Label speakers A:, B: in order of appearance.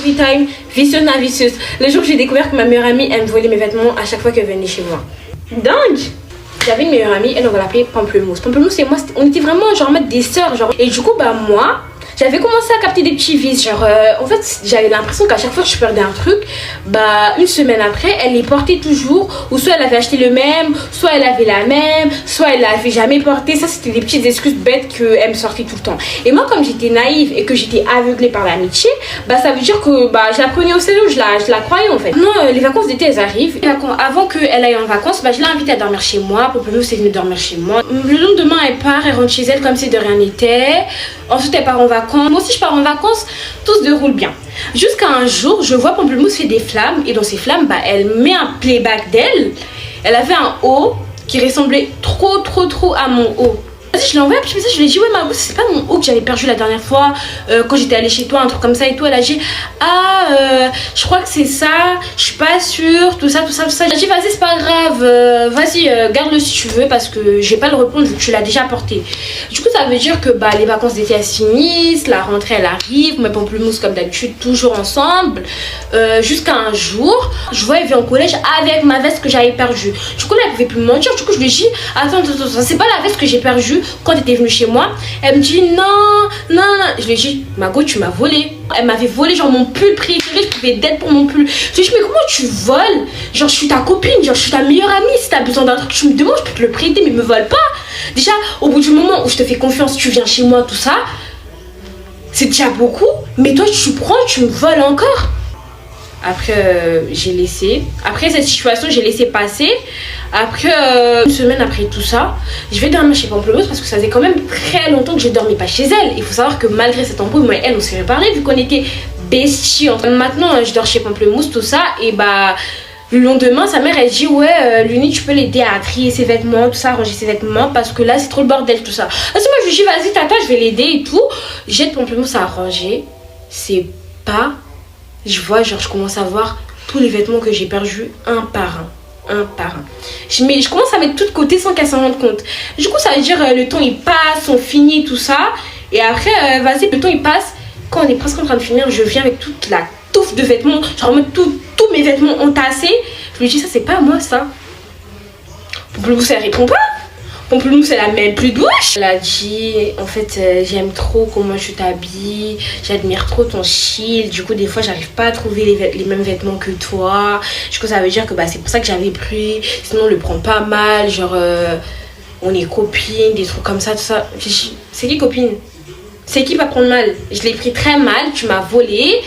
A: story time, vicieuse na vicieuse. Le jour où j'ai découvert que ma meilleure amie, elle me volait mes vêtements à chaque fois qu'elle venait chez moi. Donc, j'avais une meilleure amie, elle on va l'appeler Pamplemousse. Pamplemousse et moi, on était vraiment genre en mode des sœurs. Genre. Et du coup, bah moi, j'avais commencé à capter des petits vices. Genre, en fait, j'avais l'impression qu'à chaque fois que je perdais un truc, bah une semaine après, elle les portait toujours. Ou soit elle avait acheté le même, soit elle avait la même, soit elle l'avait jamais porté. Ça, c'était des petites excuses bêtes qu'elle me sortait tout le temps. Et moi, comme j'étais naïve et que j'étais aveuglée par l'amitié, bah ça veut dire que bah je la prenais au sérieux, je la croyais en fait. Non, les vacances d'été, elles arrivent. Et avant qu'elle aille en vacances, bah je l'ai invitée à dormir chez moi. Pamplemousse est venue dormir chez moi. Le lendemain, elle part, elle rentre chez elle comme si de rien n'était. Ensuite, elle part en vacances. Moi aussi, je pars en vacances. Tout se déroule bien. Jusqu'à un jour, je vois Pamplemousse fait des flammes. Et dans ces flammes, bah, elle met un playback d'elle. Elle avait un haut qui ressemblait trop à mon haut. Vas-y, je lui ai envoyé un petit message, je lui ai dit ouais Margot, c'est pas mon haut que j'avais perdu la dernière fois quand j'étais allée chez toi, un truc comme ça et tout. Elle a dit je crois que c'est ça, je suis pas sûre, tout ça. J'ai dit vas-y, c'est pas grave, vas-y, garde-le si tu veux parce que je vais pas le reprendre vu que tu l'as déjà porté. Du coup, ça veut dire que bah les vacances d'été elles finissent, la rentrée elle arrive, mes Pamplemousse comme d'habitude toujours ensemble. Jusqu'à un jour, je vois elle vient au collège avec ma veste que j'avais perdue. Du coup là, elle pouvait plus me mentir, du coup je lui ai dit attends, c'est pas la veste que j'ai perdue quand tu étais venue chez moi. Elle me dit non. Je lui ai dit Margot, tu m'as volé. Elle m'avait volé genre mon pull préféré, je pouvais d'être pour mon pull. Je lui ai dit mais comment tu voles? Genre je suis ta copine, genre je suis ta meilleure amie. Si t'as besoin d'un truc, tu me demandes, je peux te le prêter, mais me vole pas. Déjà au bout du moment où je te fais confiance, tu viens chez moi, tout ça, c'est déjà beaucoup. Mais toi tu prends, tu me voles encore. Après j'ai laissé. Après cette situation, j'ai laissé passer. Après une semaine après tout ça, je vais dormir chez Pamplemousse parce que ça faisait quand même très longtemps que je dormais pas chez elle. Il faut savoir que malgré cette embrouille, moi et elle on s'est reparlé vu qu'on était besties. Maintenant je dors chez Pamplemousse, tout ça. Et bah le lendemain, sa mère elle dit ouais Luni, tu peux l'aider à trier ses vêtements, tout ça, ranger ses vêtements parce que là c'est trop le bordel, tout ça. Parce que moi je lui dis vas-y tata, je vais l'aider et tout. J'aide Pamplemousse à ranger. C'est pas... Je vois, genre je commence à voir tous les vêtements que j'ai perdus un par un. Je commence à mettre tout de côté sans qu'elle s'en rende compte. Du coup ça veut dire le temps il passe, on finit tout ça. Et après vas-y, le temps il passe. Quand on est presque en train de finir, je viens avec toute la touffe de vêtements. Genre en mode tous mes vêtements entassés. Je lui dis ça c'est pas à moi ça. Pamplemousse elle répond pas. Pamplemousse elle a même plus de bouche. Elle a dit en fait j'aime trop comment tu t'habilles, j'admire trop ton style. Du coup des fois j'arrive pas à trouver les mêmes vêtements que toi. Du coup ça veut dire que bah, c'est pour ça que j'avais pris. Sinon on le prend pas mal. Genre on est copines, des trucs comme ça, tout ça. C'est qui copine? C'est qui va prendre mal? Je l'ai pris très mal, tu m'as volé.